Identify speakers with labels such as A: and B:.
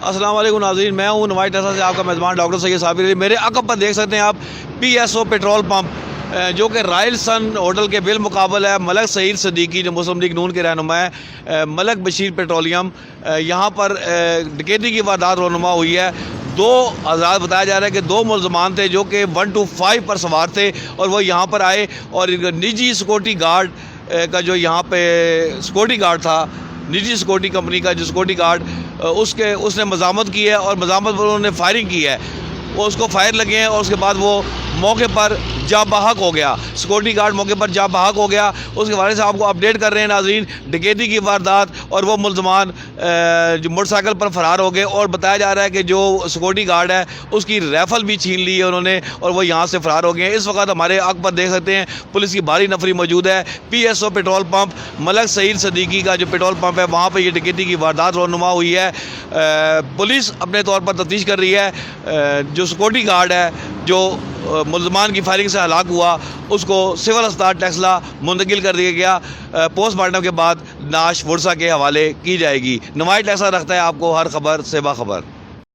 A: السلام علیکم ناظرین، میں ہوں نوائی ٹیسا سے آپ کا میزبان ڈاکٹر سید صابر علی۔ میرے عقب پر دیکھ سکتے ہیں آپ پی ایس او پیٹرول پمپ جو کہ رائل سن ہوٹل کے بالمقابل ہے۔ ملک سعید صدیقی جو مسلم لیگ نون کے رہنما ہے، ملک بشیر پیٹرولیم، یہاں پر ڈکیتی کی واردات رونما ہوئی ہے۔ دو حضرات بتایا جا رہا ہے کہ دو ملزمان تھے جو کہ 125 پر سوار تھے اور وہ یہاں پر آئے اور نجی سیکورٹی گارڈ کا جو یہاں پہ سیکورٹی گارڈ تھا، نجی سیکورٹی کمپنی کا جو سیکورٹی گارڈ، اس نے مزاحمت کی ہے اور مزاحمت پر انہوں نے فائرنگ کی ہے۔ وہ اس کو فائر لگے ہیں اور اس کے بعد وہ موقع پر جاں بحق ہو گیا۔ سیکورٹی گارڈ موقع پر جاں بحق ہو گیا۔ اس کے بارے سے آپ کو اپڈیٹ کر رہے ہیں ناظرین، ڈکیتی کی واردات اور وہ ملزمان جو موٹر سائیکل پر فرار ہو گئے، اور بتایا جا رہا ہے کہ جو سیکورٹی گارڈ ہے اس کی رائفل بھی چھین لی ہے انہوں نے اور وہ یہاں سے فرار ہو گئے ہیں۔ اس وقت ہمارے آگ پر دیکھ سکتے ہیں پولیس کی بھاری نفری موجود ہے۔ P S O petrol pump Malik Saeed Siddiqui کا جو پیٹرول پمپ ہے، وہاں پہ یہ ڈکیتی کی واردات رونما ہوئی ہے۔ پولیس اپنے طور پر تفتیش کر رہی ہے۔ جو سیکورٹی گارڈ ہے جو ملزمان کی فائرنگ سے ہلاک ہوا، اس کو سول اسپتال ٹیکسلا منتقل کر دیا گیا۔ پوسٹ مارٹم کے بعد نعش ورثہ کے حوالے کی جائے گی۔ نوائی ٹیکسلا رکھتا ہے آپ کو ہر خبر سے باخبر۔